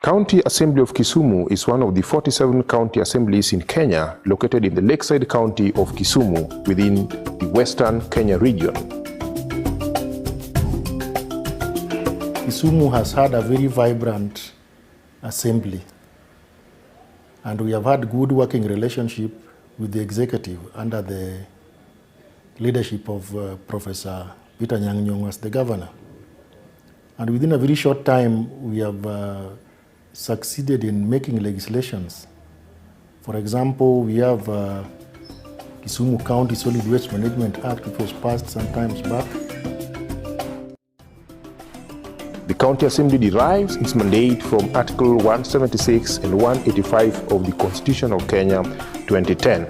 County Assembly of Kisumu is one of the 47 county assemblies in Kenya located in the lakeside county of Kisumu within the Western Kenya region. Kisumu has had a very vibrant assembly, and we have had good working relationship with the executive under the leadership of Professor Peter Nyang' as the governor. And within a very short time, we have succeeded in making legislations. For example, we have Kisumu County Solid Waste Management Act, which was passed some times back. The County Assembly derives its mandate from Article 176 and 185 of the Constitution of Kenya 2010.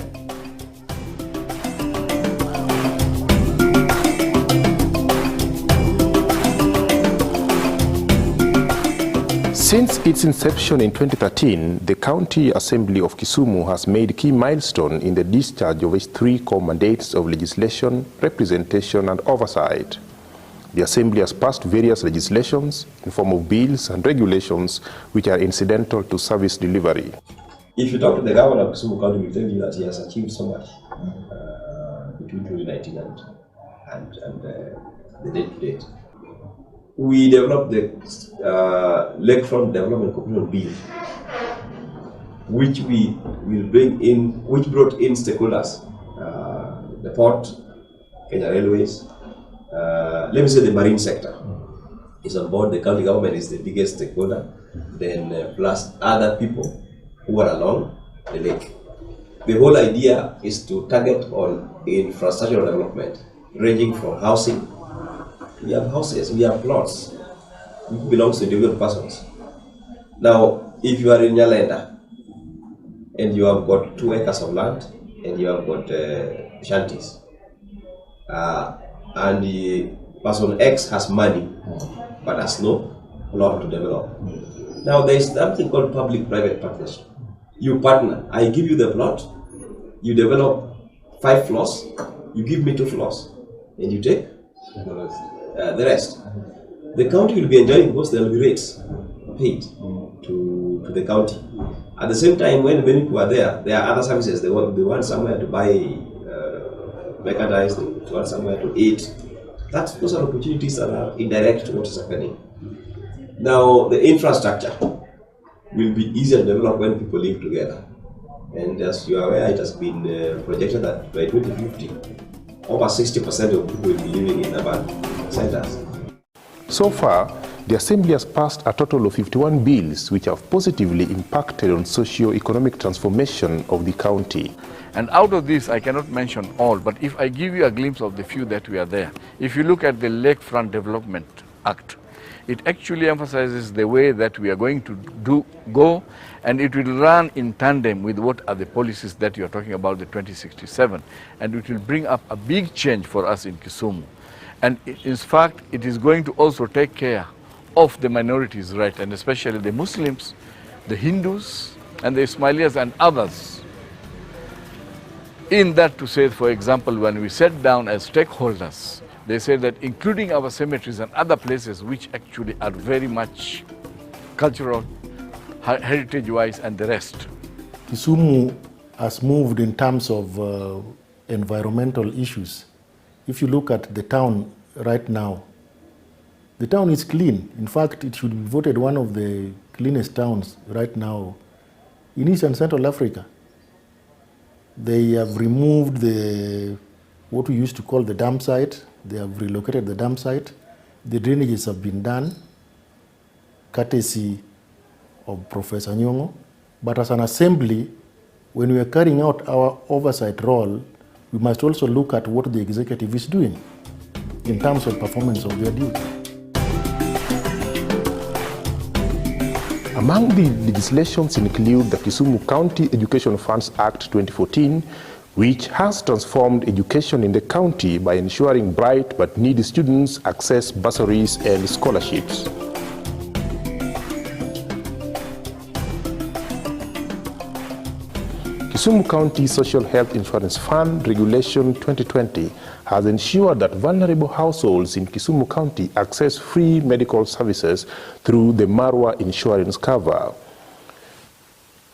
Since its inception in 2013, the County Assembly of Kisumu has made key milestone in the discharge of its three core mandates of legislation, representation, and oversight. The Assembly has passed various legislations in form of bills and regulations which are incidental to service delivery. If you talk to the governor of Kisumu County, he will tell you that he has achieved so much between 2019 and the date to date. We developed the Lakefront Development Commission Bill, which we will bring in, which brought in stakeholders, the port, Kenya Railways, let me say the marine sector is on board. The county government is the biggest stakeholder, then plus other people who are along the lake. The whole idea is to target on infrastructural development, ranging from housing. We have houses, we have plots, which belongs to individual persons. Now, if you are in Nyalenda and you have got 2 acres of land and you have got shanties, and the person X has money but has no plot to develop. Now, there is something called public-private partnership. You partner, I give you the plot, you develop 5 floors, you give me 2 floors, and you take the rest. The county will be enjoying because there will be rates paid to the county. At the same time, when many people are there are other services. They want somewhere to buy mechanized, they want somewhere to eat. Those are opportunities that are indirect to what is happening. Now, the infrastructure will be easier to develop when people live together. And as you are aware, it has been projected that by 2050, over 60% of people will be living in urban centers. So far, the Assembly has passed a total of 51 bills which have positively impacted on socio-economic transformation of the county. And out of this, I cannot mention all, but if I give you a glimpse of the few that we are there, if you look at the Lakefront Development Act, it actually emphasizes the way that we are going to go, and it will run in tandem with what are the policies that you are talking about, the 2067, and it will bring up a big change for us in Kisumu. And in fact, it is going to also take care of the minorities' rights, and especially the Muslims, the Hindus, and the Ismailis and others. In that to say, for example, when we sat down as stakeholders, they said that including our cemeteries and other places which actually are very much cultural, heritage-wise, and the rest. Kisumu has moved in terms of environmental issues. If you look at the town right now, the town is clean. In fact, it should be voted one of the cleanest towns right now in East and Central Africa. They have removed what we used to call the dump site. They have relocated the dump site. The drainages have been done, courtesy of Professor Nyong'o. But as an assembly, when we are carrying out our oversight role, we must also look at what the executive is doing in terms of performance of their duty. Among the legislations include the Kisumu County Education Funds Act 2014, which has transformed education in the county by ensuring bright but needy students access bursaries and scholarships. Kisumu County Social Health Insurance Fund Regulation 2020 has ensured that vulnerable households in Kisumu County access free medical services through the Marwa insurance cover.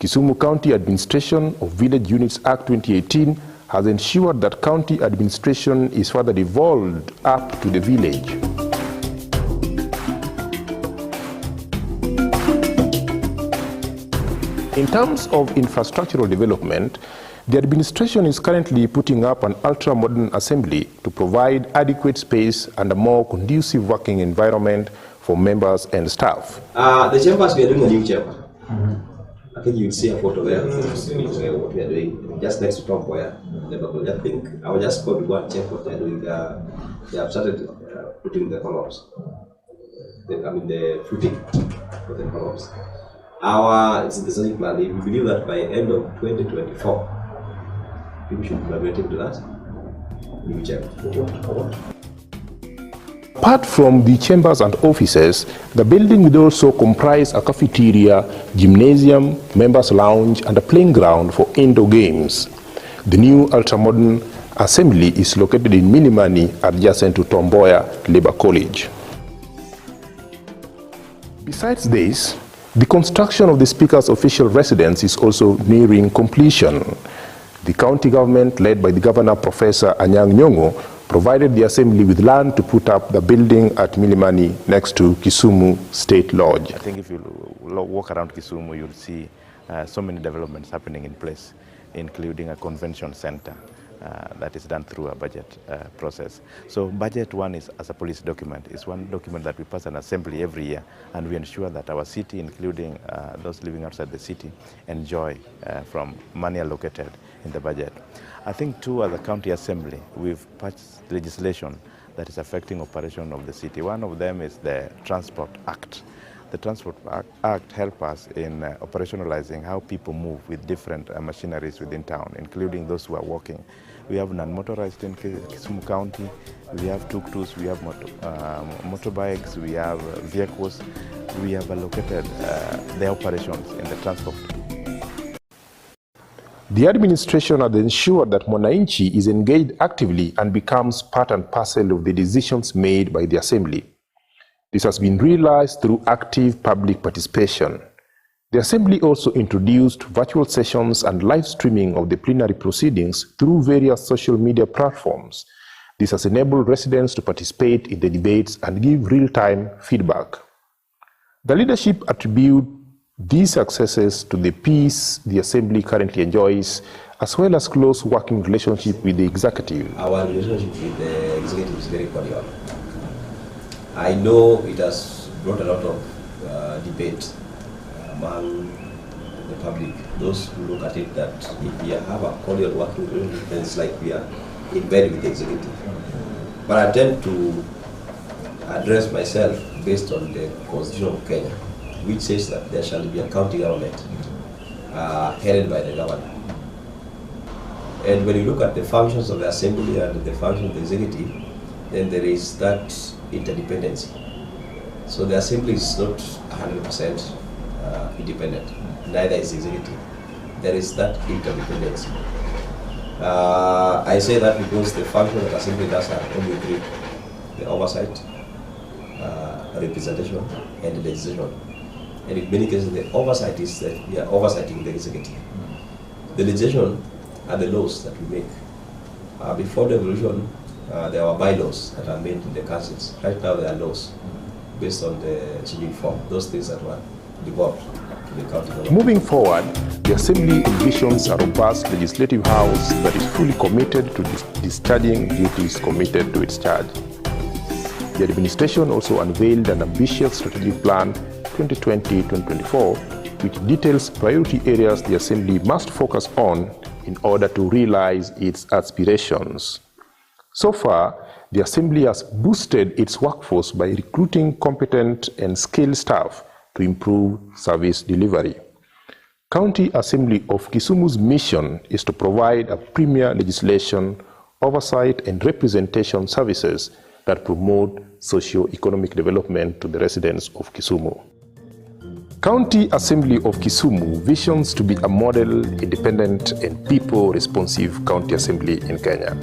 Kisumu County Administration of Village Units Act 2018 has ensured that county administration is further devolved up to the village. In terms of infrastructural development, the administration is currently putting up an ultra-modern assembly to provide adequate space and a more conducive working environment for members and staff. The chambers, we are doing a new chamber. I think you'll see a photo there of what we are doing, just next to Tom Boya. I think I was just going to go and check what they are doing. They have started putting the columns. The footing for the columns. It's the same plan. We believe that by end of 2024, we should be graduating to that new chamber. Apart from the chambers and offices, the building will also comprise a cafeteria, gymnasium, members' lounge, and a playing ground for indoor games. The new ultra-modern assembly is located in Milimani, adjacent to Tom Boya Labour College. Besides this, the construction of the Speaker's official residence is also nearing completion. The county government, led by the Governor Professor Anyang' Nyong'o, provided the assembly with land to put up the building at Milimani next to Kisumu State Lodge. I think if you walk around Kisumu, you'll see so many developments happening in place, including a convention center that is done through a budget process. So budget one is as a policy document. It's one document that we pass an assembly every year, and we ensure that our city, including those living outside the city, enjoy from money allocated in the budget. I think too, as a county assembly, we've passed legislation that is affecting operation of the city. One of them is the Transport Act. The Transport Act helps us in operationalizing how people move with different machineries within town, including those who are walking. We have non-motorized in Kisumu County, we have tuk-tuks, we have motorbikes, we have vehicles. We have allocated the operations in the transport. The administration has ensured that Mwananchi is engaged actively and becomes part and parcel of the decisions made by the Assembly. This has been realized through active public participation. The Assembly also introduced virtual sessions and live streaming of the plenary proceedings through various social media platforms. This has enabled residents to participate in the debates and give real-time feedback. The leadership attribute these successes to the peace the Assembly currently enjoys, as well as close working relationship with the executive. Our relationship with the executive is very cordial. I know it has brought a lot of debate among the public. Those who look at it that if we have a cordial working relationship, then it's like we are in bed with the executive. But I tend to address myself based on the Constitution of Kenya, which says that there shall be a county government headed by the governor. And when you look at the functions of the Assembly and the functions of the executive, then there is that interdependency. So the Assembly is not 100% independent, neither is the executive. There is that interdependency. I say that because the function of the Assembly does are only three: the oversight, representation, and the legislation. And in many cases, the oversight is that we are oversighting the executive. The legislation are the laws that we make. Before the revolution, there were bylaws that are made in the councils. Right now, there are laws based on the changing form. Those things that were devolved to the county government. Moving forward, the Assembly envisions a robust legislative house that is fully committed to discharging duties committed to its charge. The administration also unveiled an ambitious strategic plan 2020-2024, which details priority areas the Assembly must focus on in order to realize its aspirations. So far, the Assembly has boosted its workforce by recruiting competent and skilled staff to improve service delivery. County Assembly of Kisumu's mission is to provide a premier legislation, oversight, and representation services that promote socio-economic development to the residents of Kisumu. County Assembly of Kisumu visions to be a model, independent, and people-responsive county assembly in Kenya.